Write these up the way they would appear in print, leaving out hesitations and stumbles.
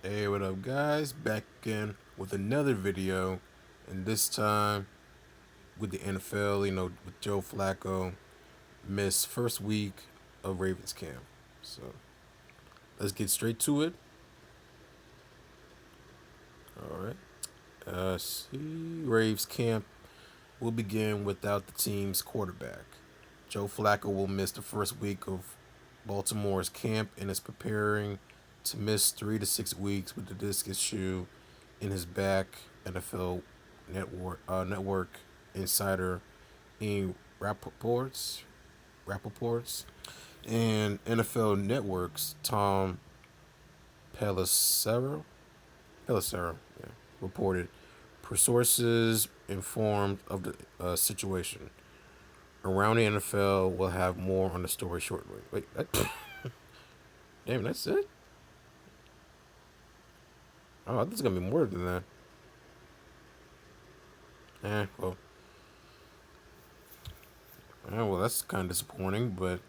Hey, what up, guys? Back again with another video, and this time with the NFL. With Joe Flacco missed first week of Ravens camp. So let's get straight to it. All right. See, Ravens camp will begin without the team's quarterback. Joe Flacco will miss the first week of Baltimore's camp and is preparing to miss 3 to 6 weeks with the disc issue in his back. NFL Network insider Ian Rappaports and NFL Network's Tom Pelissero, yeah, reported per sources informed of the situation. Around the NFL, we'll have more on the story shortly. Wait, damn, that's it? Oh, I think it's gonna be more than that. Well, that's kind of disappointing. But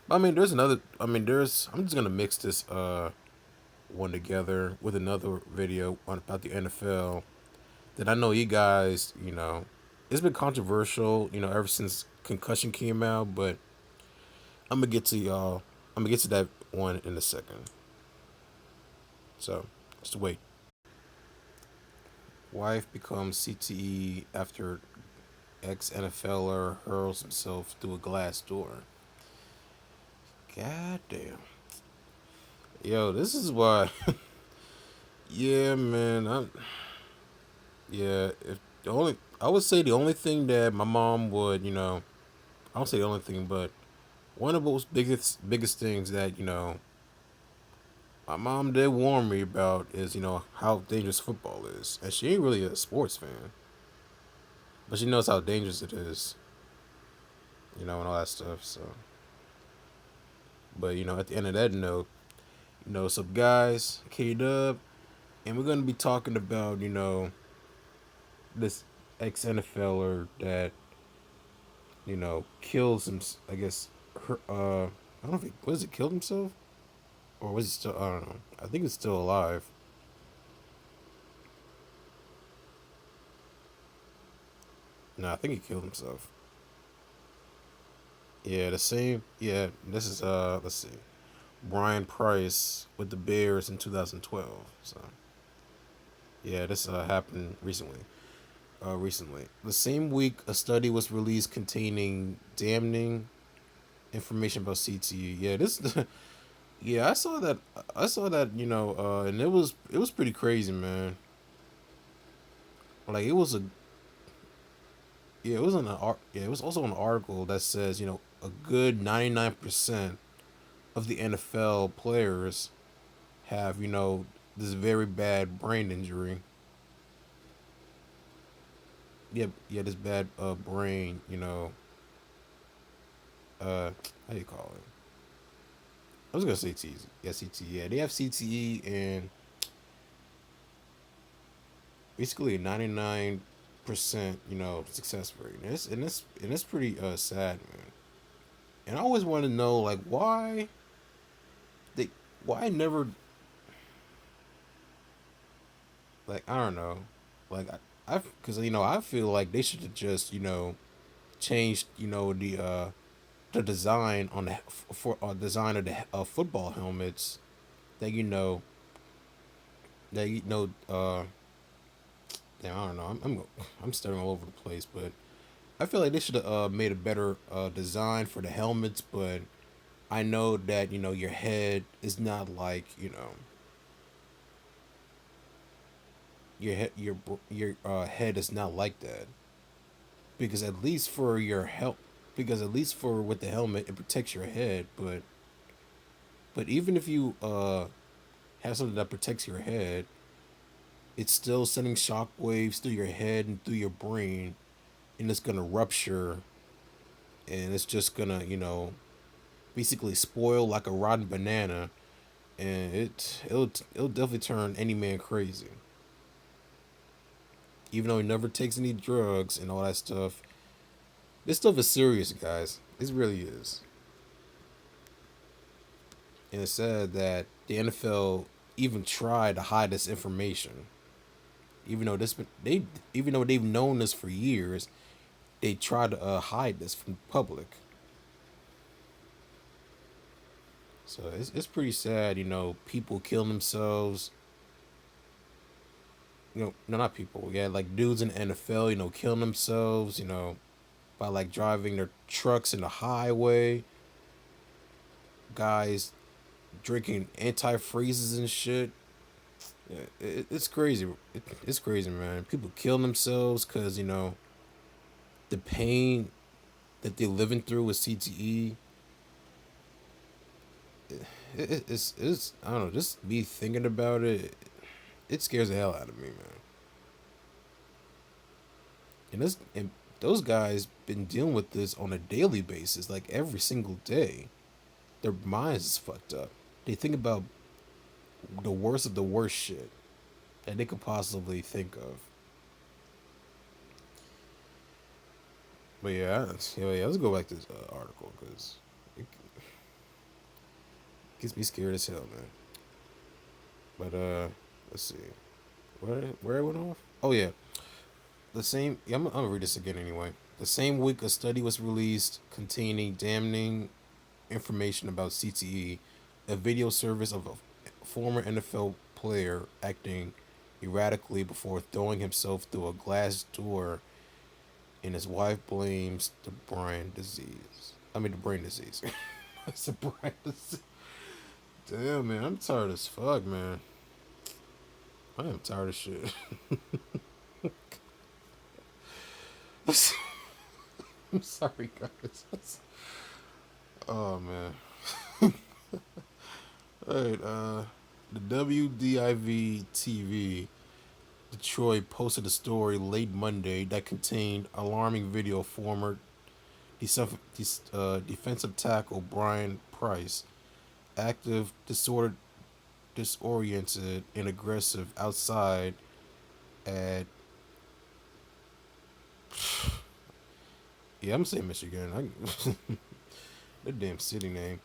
I mean, there's another. I mean, there's. I'm just gonna mix this one together with another video on about the NFL that I know you guys. It's been controversial. Ever since concussion came out, but I'm gonna get to y'all. I'm gonna get to that one in a second. So just wait. Wife becomes CTE after ex NFLer hurls himself through a glass door. God damn. Yo, this is why. Yeah, man. Yeah. If the only, I would say the only thing that my mom would, I don't say the only thing, but one of those biggest things that my mom did warn me about is how dangerous football is, and she ain't really a sports fan, but she knows how dangerous it is, and all that stuff. So, but at the end of that note, some guys, K Dub, and we're gonna be talking about this ex NFLer that kills him. I guess her. I don't know if he was it killed himself or was he still. I don't know. I think he's still alive. No, I think he killed himself. Yeah, the same. Yeah, this is Let's see, Brian Price with the Bears in 2012. So yeah, this happened recently. Recently, the same week, a study was released containing damning information about CTE. Yeah, this. Yeah, I saw that. I saw that. And it was pretty crazy, man. Like it was a yeah, it was yeah, it was also an article that says a good 99% of the NFL players have this very bad brain injury. Yeah, yeah, this bad brain. How do you call it? I was gonna say CTE. Yeah, CTE. Yeah, they have CTE and basically a 99% success rate. And it's pretty sad, man. And I always want to know like they why never, like, I don't know, like I because I feel like they should have just changed the design on the for design of the football helmets that that damn, I don't know, I'm starting all over the place, but I feel like they should have made a better design for the helmets. But I know that your head is not like your head is not like that, because at least for your help because at least for with the helmet it protects your head. But even if you have something that protects your head, it's still sending shock waves through your head and through your brain, and it's gonna rupture, and it's just gonna basically spoil like a rotten banana, and it'll definitely turn any man crazy. Even though he never takes any drugs and all that stuff, this stuff is serious, guys. This really is. And it's sad that the NFL even try to hide this information. Even though even though they've known this for years, they try to hide this from the public. So it's pretty sad. People kill themselves. No, not people. Yeah, like dudes in the NFL. Killing themselves. By like driving their trucks in the highway. Guys drinking antifreezes and shit. Yeah, it's crazy. It's crazy, man. People kill themselves because the pain that they're living through with CTE. It's I don't know. Just me thinking about it, it scares the hell out of me, man. And those guys been dealing with this on a daily basis, like every single day. Their minds is fucked up. They think about the worst of the worst shit that they could possibly think of. But yeah, let's go back to this article because it gets me scared as hell, man. But let's see, where I went off. Oh yeah, the same. Yeah, I'm gonna read this again anyway. The same week, a study was released containing damning information about CTE, a video service of a former NFL player acting erratically before throwing himself through a glass door, and his wife blames the brain disease. I mean, the brain disease. It's the brain disease. Damn, man, I'm tired as fuck, man. I am tired of shit. I'm sorry, guys. Oh man. All right, the WDIV TV Detroit posted a story late Monday that contained alarming video of former defensive tackle Brian Price, active, disoriented, and aggressive outside at, yeah, I'm saying Michigan. The damn city name.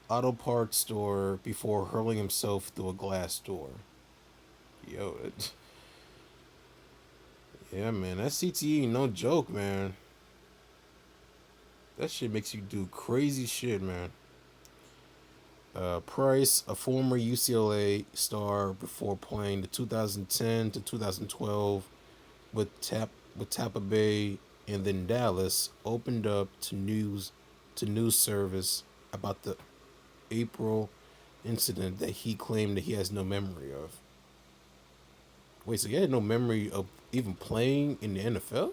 Auto parts store before hurling himself through a glass door. Yo, yeah, man, that CTE no joke, man. That shit makes you do crazy shit, man. Price, a former UCLA star before playing the 2010 to 2012 with Tampa Bay and then Dallas, opened up to news service about the April incident that he claimed that he has no memory of. Wait, so he had no memory of even playing in the NFL?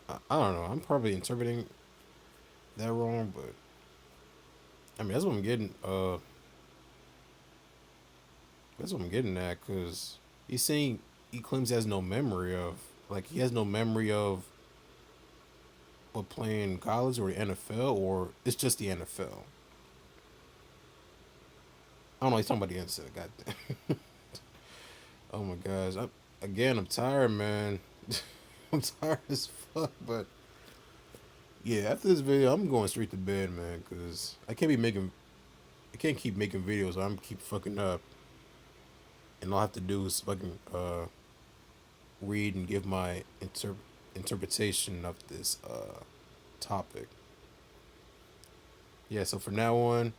I don't know. I'm probably interpreting that wrong, but I mean that's what I'm getting. That's what I'm getting at, cause he's saying he claims he has no memory of, like he has no memory of what playing in college or the NFL, or it's just the NFL. I don't know. He's talking about the NFL. Goddamn. Oh my gosh. I'm tired, man. I'm tired as fuck, but yeah, after this video, I'm going straight to bed, man, because I can't keep making videos. I'm keep fucking up, and all I have to do is fucking read and give my interpretation of this topic. Yeah, so from now on,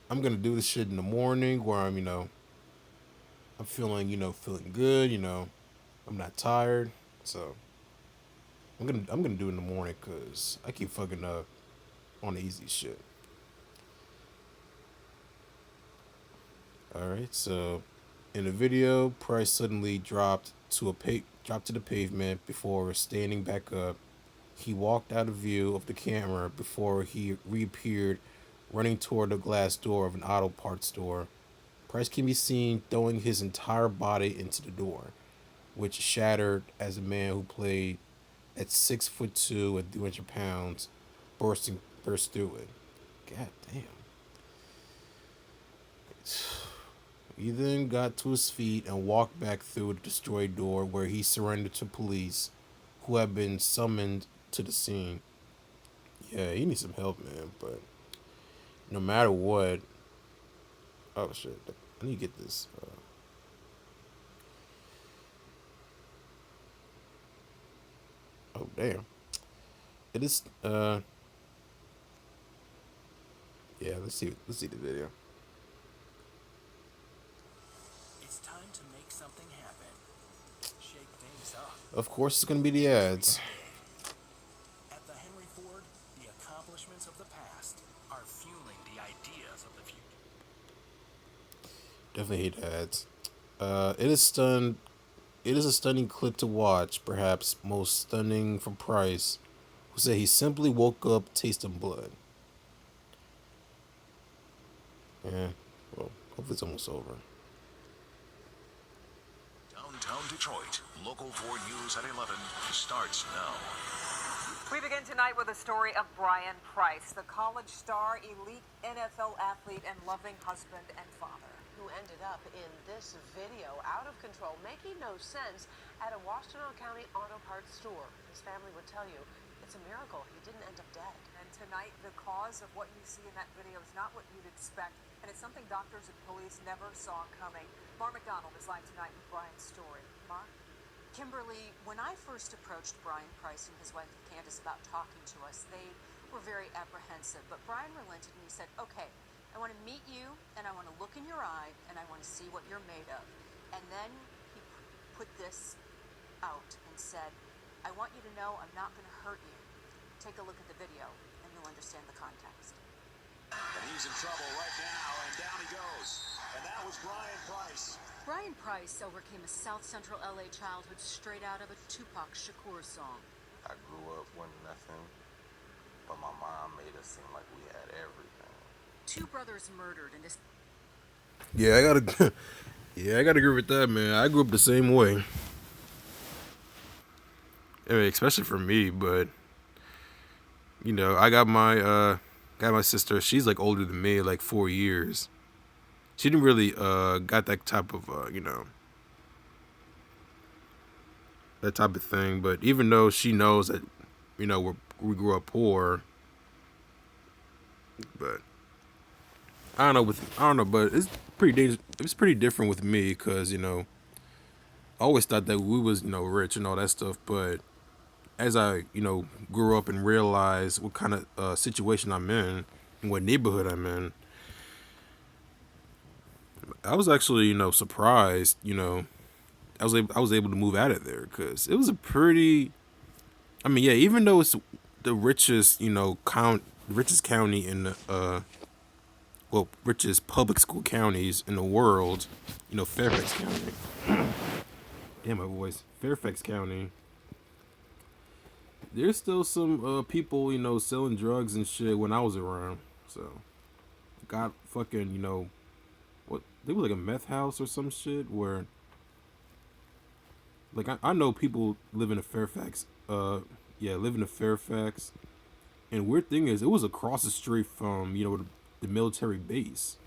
I'm gonna do this shit in the morning where I'm feeling feeling good. I'm not tired, so I'm gonna do it in the morning because I keep fucking up on the easy shit. All right, so in the video, Price suddenly dropped to the pavement before standing back up. He walked out of view of the camera before he reappeared, running toward the glass door of an auto parts store. Price can be seen throwing his entire body into the door, which shattered as a man who played at 6'2" and 300 pounds burst through it. God damn. He then got to his feet and walked back through the destroyed door where he surrendered to police who had been summoned to the scene. Yeah, he needs some help, man, but no matter what. Oh shit. I need to get this. Oh damn! It is. Yeah. Let's see. Let's see the video. It's time to make something happen. Shake things up. Of course, it's gonna be the ads. At the Henry Ford, the accomplishments of the past are fueling the ideas of the future. Definitely hate ads. It is stun. It is a stunning clip to watch. Perhaps most stunning from Price, who said he simply woke up tasting blood. Yeah. Well, hopefully it's almost over. Downtown Detroit, Local 4 News at 11 starts now. We begin tonight with a story of Brian Price, the college star, elite NFL athlete, and loving husband and father, who ended up in this video, out of control, making no sense, at a Washtenaw County auto parts store. His family would tell you it's a miracle he didn't end up dead. And tonight, the cause of what you see in that video is not what you'd expect, and it's something doctors and police never saw coming. Mar McDonald is live tonight with Brian's story. Mar? Kimberly, when I first approached Brian Price and his wife Candace about talking to us, they were very apprehensive. But Brian relented and he said, okay, I want to meet you and I want to look in your eye and I want to see what you're made of. And then he put this out and said, I want you to know I'm not going to hurt you. Take a look at the video and you'll understand the context. And he's in trouble right now, and down he goes. And that was Brian Price. Brian Price overcame a South Central LA childhood straight out of a Tupac Shakur song. I grew up with nothing, but my mom made us seem like we had everything. Two brothers murdered in this. Yeah, I gotta. Yeah, I gotta agree with that, man. I grew up the same way. I mean, especially for me, but you know, I got my sister. She's like older than me, like 4 years. She didn't really got that type of that type of thing. But even though she knows that, we grew up poor, but I don't know, but it's pretty different with me because I always thought that we was rich and all that stuff, but as I grew up and realized what kind of situation I'm in and what neighborhood I'm in, I was actually surprised. I was able to move out of there because it was a pretty. I mean, yeah, even though it's the richest richest county in the richest public school counties in the world, Fairfax County. Damn my voice, Fairfax County. There's still some people, selling drugs and shit when I was around. So, got fucking, what, they were like a meth house or some shit where, like, I know people live in a Fairfax, live in a Fairfax. And weird thing is, it was across the street from, the military base.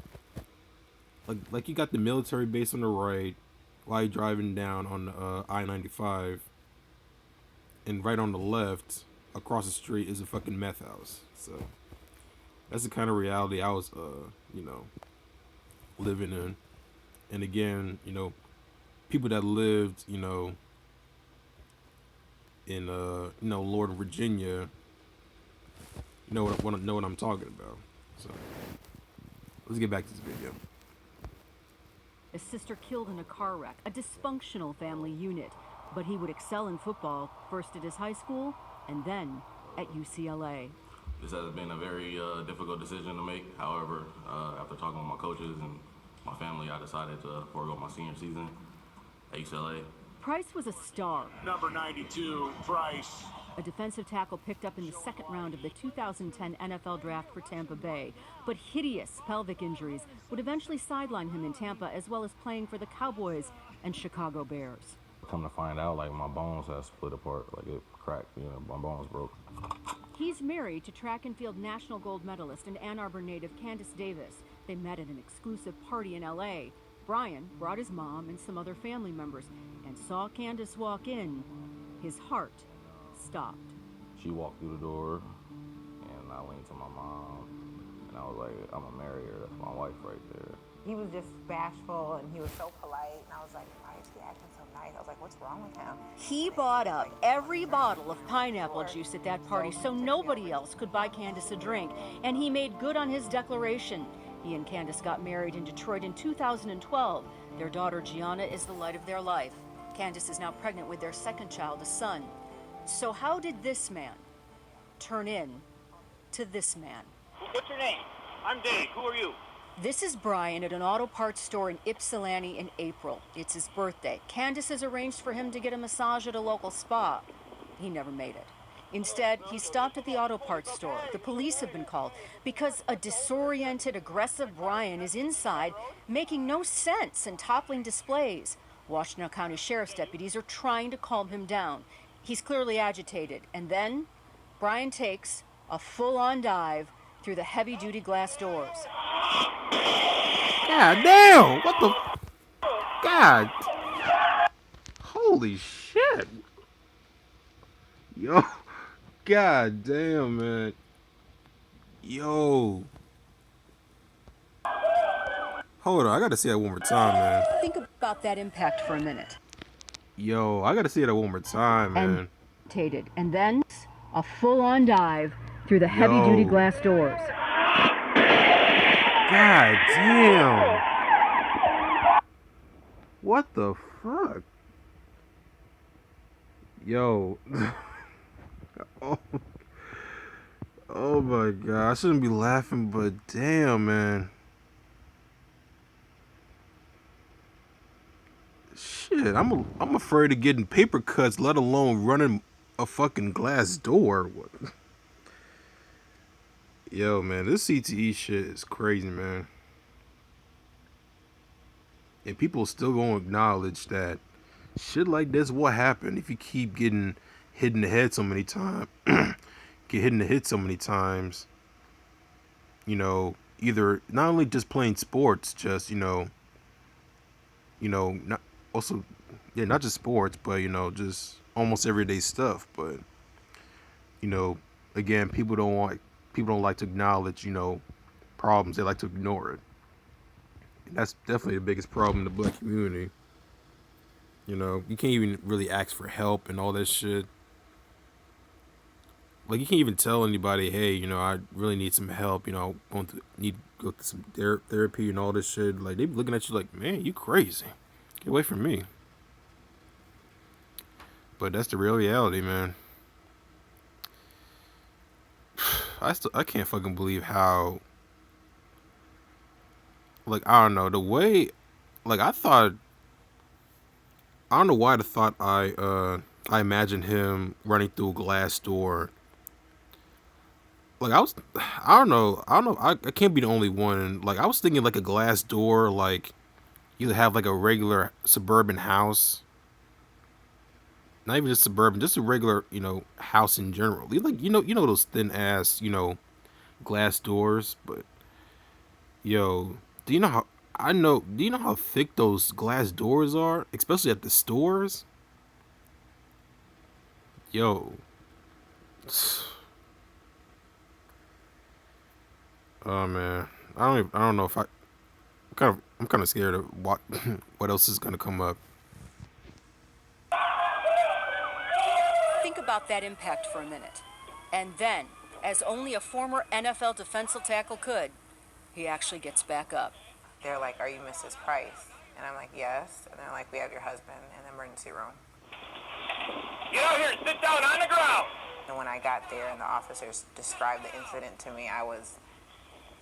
Like you got the military base on the right while you're driving down on I-95. And right on the left, across the street, is a fucking meth house. So that's the kind of reality I was, living in. And again, people that lived, in, Lord Virginia, know what I'm talking about. So let's get back to this video. His sister killed in a car wreck, a dysfunctional family unit. But he would excel in football, first at his high school and then at UCLA. This has been a very difficult decision to make. However, after talking with my coaches and my family, I decided to forego my senior season at UCLA. Price was a star. Number 92, Price. A defensive tackle picked up in the second round of the 2010 NFL draft for Tampa Bay. But hideous pelvic injuries would eventually sideline him in Tampa, as well as playing for the Cowboys and Chicago Bears. Come to find out, like, my bones had split apart, like it cracked, my bones broke. He's married to track and field national gold medalist and Ann Arbor native Candace Davis. They met at an exclusive party in LA. Brian brought his mom and some other family members and saw Candace walk in. His heart stopped. She walked through the door, and I leaned to my mom, and I was like, I'm gonna marry her. That's my wife right there. He was just bashful and he was so polite. And I was like, why is he acting so nice? I was like, what's wrong with him? He bought up every bottle of pineapple juice at that party so nobody else could buy Candace a drink. And he made good on his declaration. He and Candace got married in Detroit in 2012. Their daughter Gianna is the light of their life. Candace is now pregnant with their second child, a son. So how did this man turn in to this man? What's your name? I'm Dave. Who are you? This is Brian at an auto parts store in Ypsilanti in April. It's his birthday. Candace has arranged for him to get a massage at a local spa. He never made it. Instead, he stopped at the auto parts store. The police have been called because a disoriented, aggressive Brian is inside, making no sense and toppling displays. Washington County Sheriff's deputies are trying to calm him down. He's clearly agitated. And then, Brian takes a full-on dive through the heavy-duty glass doors. God damn! What the? God! Holy shit! Yo! God damn, man! Yo! Hold on, I gotta see that one more time, man. Think about that impact for a minute. Yo, I gotta see that one more time, man. And then a full-on dive through the heavy-duty glass doors. God damn! What the fuck? Yo. oh, oh my god. I shouldn't be laughing, but damn, man. Shit, I'm afraid of getting paper cuts, let alone running a fucking glass door. What? Yo, man, this CTE shit is crazy, man. And people still gonna acknowledge that shit like this will happen if you keep getting hit in the head so many times. Get hit in the head so many times. You know, either not only just playing sports, just not also, yeah, not just sports, but just almost everyday stuff. But again, people don't like to acknowledge problems. They like to ignore it. And that's definitely the biggest problem in the black community. You can't even really ask for help and all that shit. Like, you can't even tell anybody, hey, I really need some help. Need to go through some therapy and all this shit. Like, they be looking at you like, man, you crazy. Get away from me. But that's the real reality, man. I can't fucking believe how, like, I don't know, the way, like, I don't know why I thought I imagined him running through a glass door. Like, I don't know, I can't be the only one. Like, I was thinking like a glass door, like, you have like a regular suburban house. Not even just suburban, just a regular, house in general. Like, those thin ass, glass doors. But yo, do you know how do you know how thick those glass doors are? Especially at the stores? Yo. Oh man. I don't know if I'm kind of scared of what what else is gonna come up. Think about that impact for a minute. And then, as only a former NFL defensive tackle could, he actually gets back up. They're like, are you Mrs. Price? And I'm like, yes. And they're like, we have your husband in the emergency room. Get out here and sit down on the ground. And when I got there and the officers described the incident to me, I was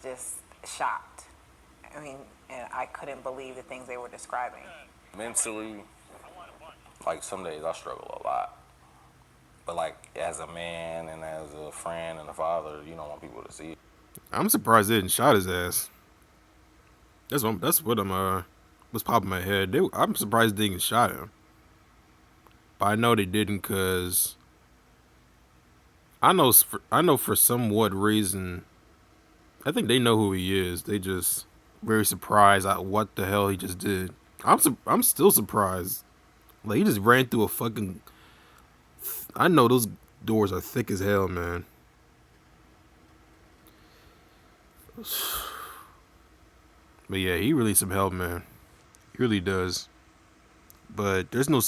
just shocked. I mean, and I couldn't believe the things they were describing. Mentally, like, some days I struggle a lot. But, like, as a man and as a friend and a father, you don't want people to see it. I'm surprised they didn't shot his ass. That's what was popping in my head. I'm surprised they didn't shot him. But I know they didn't, because I know for somewhat reason, I think they know who he is. They just very surprised at what the hell he just did. I'm still surprised. Like, he just ran through a fucking. I know those doors are thick as hell, man. But yeah, he really needs some help, man. He really does. But there's no,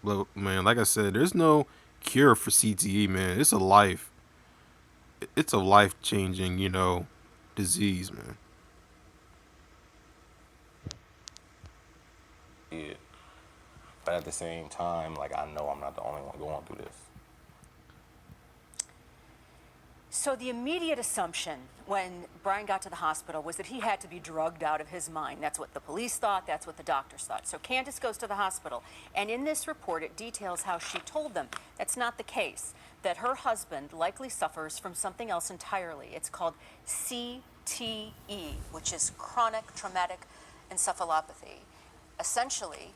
well, man, like I said, there's no cure for CTE, man. It's a life changing, disease, man. Yeah. But at the same time, like I know I'm not the only one going through this. So the immediate assumption when Brian got to the hospital was that he had to be drugged out of his mind. That's what the police thought, that's what the doctors thought. So Candace goes to the hospital, and in this report it details how she told them that's not the case, that her husband likely suffers from something else entirely. It's called CTE, which is chronic traumatic encephalopathy. Essentially,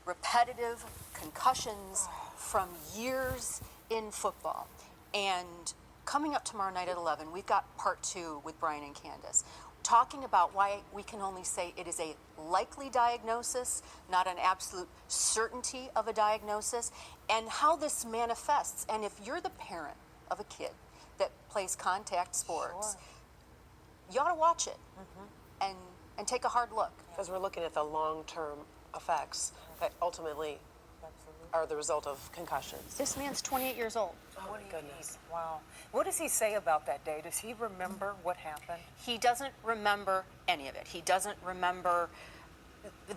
repetitive concussions from years in football. And coming up tomorrow night at 11, we've got part 2 with Brian and Candace, talking about why we can only say it is a likely diagnosis, not an absolute certainty of a diagnosis, and how this manifests. And if you're the parent of a kid that plays contact sports, you ought to watch it and take a hard look. Because we're looking at the long-term effects that ultimately are the result of concussions. This man's 28 years old. Oh my goodness. Wow. What does he say about that day? Does he remember what happened? He doesn't remember any of it. He doesn't remember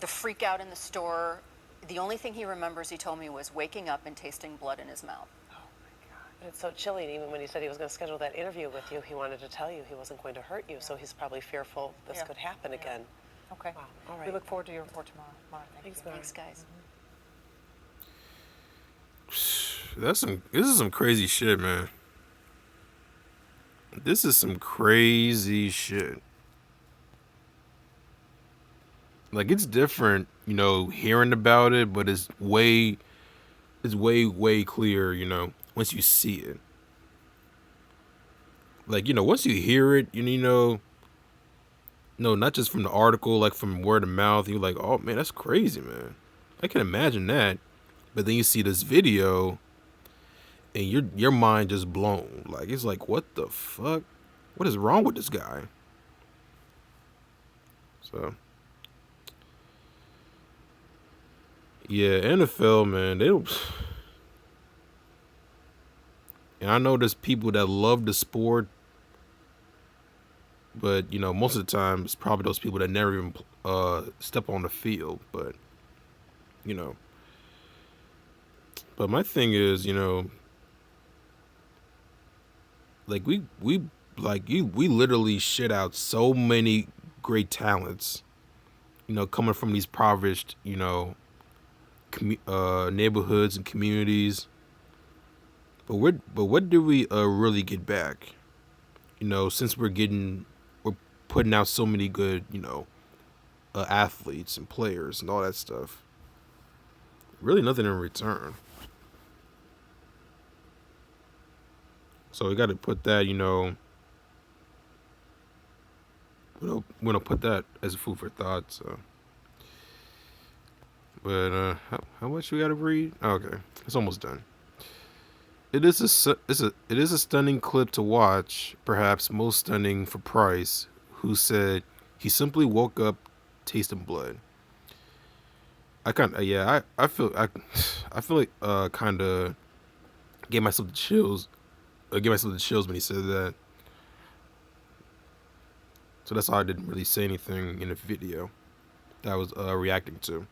the freak out in the store. The only thing he remembers, he told me, was waking up and tasting blood in his mouth. Oh my God. And it's so chilling. Even when he said he was going to schedule that interview with you, he wanted to tell you he wasn't going to hurt you. So he's probably fearful this could happen again. Okay. Wow. All right. We look forward to your report tomorrow. Thank you. Thanks, guys. This is some crazy shit, man. This is some crazy shit. Like, it's different, hearing about it, but it's way clearer, once you see it. Like, once you hear it, no, not just from the article, like from word of mouth, you're like, oh man, that's crazy, man. I can imagine that. But then you see this video and your mind just blown. Like, it's like, what the fuck? What is wrong with this guy? So, yeah, NFL, man, they don't. And I know there's people that love the sport, but most of the time it's probably those people that never even step on the field. But but my thing is, like we literally shit out so many great talents, coming from these impoverished, neighborhoods and communities. But what do we really get back? Since we're putting out so many good, athletes and players and all that stuff. Really nothing in return. So we got to put that, we're gonna put that as a food for thought. So, but how much we got to read? Okay, it's almost done. It is a stunning clip to watch, perhaps most stunning for Price, who said he simply woke up tasting blood. I feel like kind of gave myself the chills. Gave myself the chills when he said that. So that's why I didn't really say anything in the video that I was reacting to.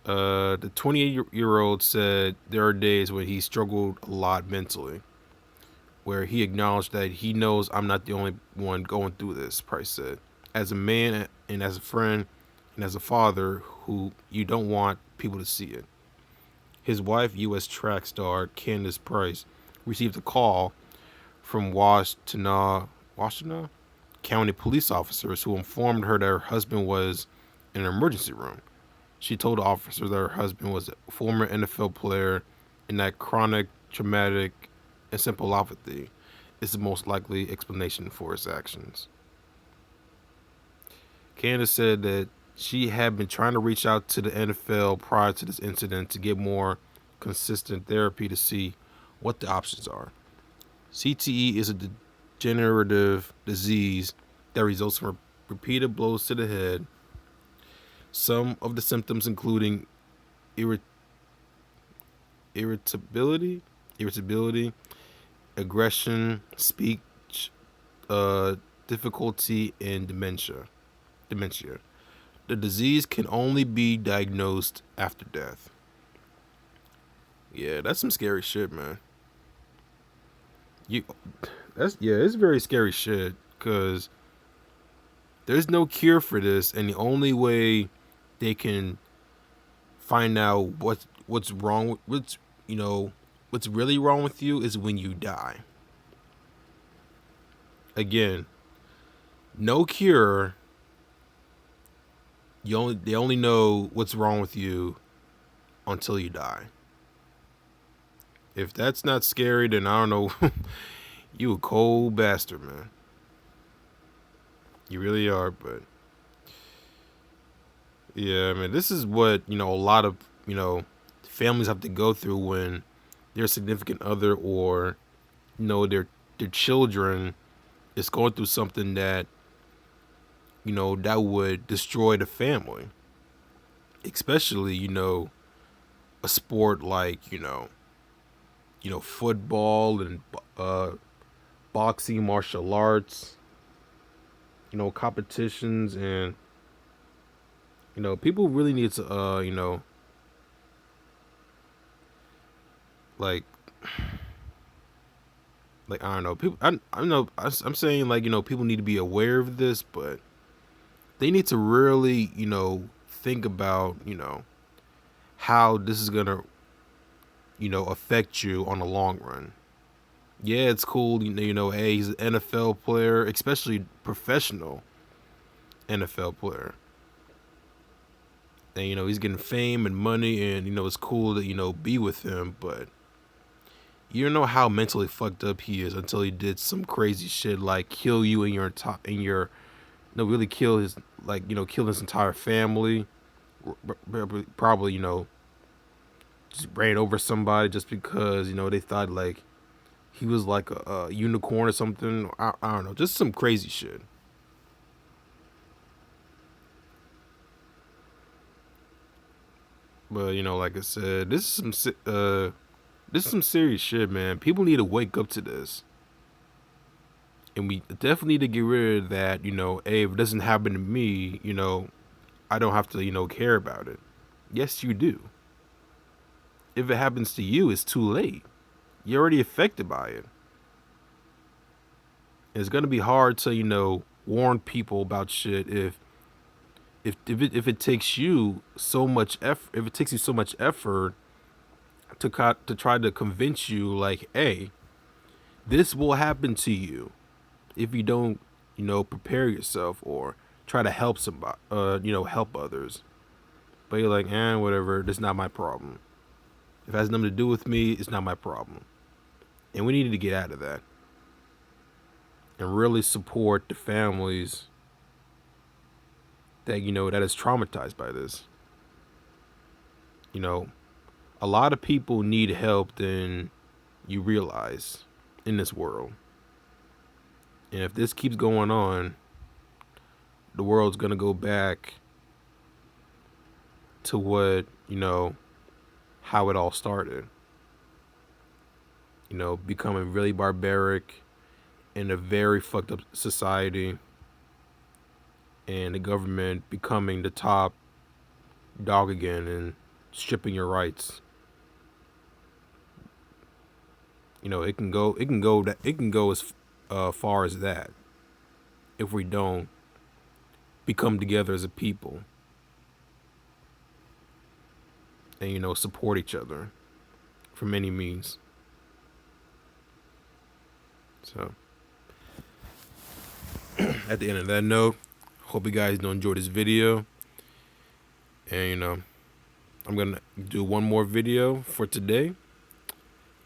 The 28-year-old said there are days when he struggled a lot mentally, where he acknowledged that he knows I'm not the only one going through this, Price said. As a man and as a friend and as a father who you don't want people to see it. His wife, U.S. track star Candace Price, received a call from Washtenaw County police officers who informed her that her husband was in an emergency room. She told the officers that her husband was a former NFL player and that chronic traumatic encephalopathy is the most likely explanation for his actions. Candace said that she had been trying to reach out to the NFL prior to this incident to get more consistent therapy to see what the options are. CTE is a degenerative disease that results from repeated blows to the head. Some of the symptoms including irrit- irritability, irritability, aggression, speech, difficulty, and dementia. Dementia. The disease can only be diagnosed after death. Yeah, that's some scary shit, man. You, it's very scary shit because there's no cure for this, and the only way they can find out what's wrong with what's really wrong with you is when you die. Again, no cure. They only know what's wrong with you until you die. If that's not scary, then I don't know. You a cold bastard, man. You really are, but yeah, man, this is what, a lot of, families have to go through when their significant other or, their children is going through something that, that would destroy the family. Especially, a sport like, football and boxing, martial arts, competitions, and people really need to like I don't know, people I know I'm saying, like, people need to be aware of this, but they need to really, think about, how this is gonna, affect you on the long run. Yeah, it's cool, hey, he's an NFL player, especially professional NFL player. And, he's getting fame and money, and, it's cool to, be with him, but you don't know how mentally fucked up he is until he did some crazy shit like kill you in your really kill his, like, kill his entire family. Probably, just ran over somebody just because, they thought like he was like a unicorn or something. I don't know, just some crazy shit. But, like I said, this is some serious shit, man. People need to wake up to this. And we definitely need to get rid of that, hey, if it doesn't happen to me, I don't have to, care about it. Yes, you do. If it happens to you, it's too late. You're already affected by it. It's gonna be hard to, warn people about shit if it takes you so much effort. If it takes you so much effort to try to convince you, like, hey, this will happen to you if you don't, prepare yourself or try to help somebody, help others. But you're like, whatever. That's not my problem. If it has nothing to do with me, it's not my problem. And we need to get out of that and really support the families that, that is traumatized by this. A lot of people need help than you realize in this world. And if this keeps going on, the world's going to go back to what, how it all started. Becoming really barbaric in a very fucked up society, and the government becoming the top dog again and stripping your rights. It can go as far as that if we don't become together as a people and, support each other from any means. So at the end of that note, hope you guys don't enjoy this video. And, I'm going to do one more video for today.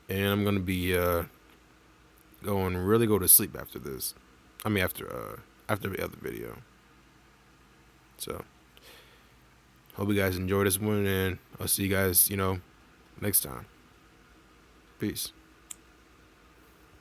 And I'm going to be go to sleep after this. I mean, after the other video. So, hope you guys enjoy this one. And I'll see you guys, next time. Peace.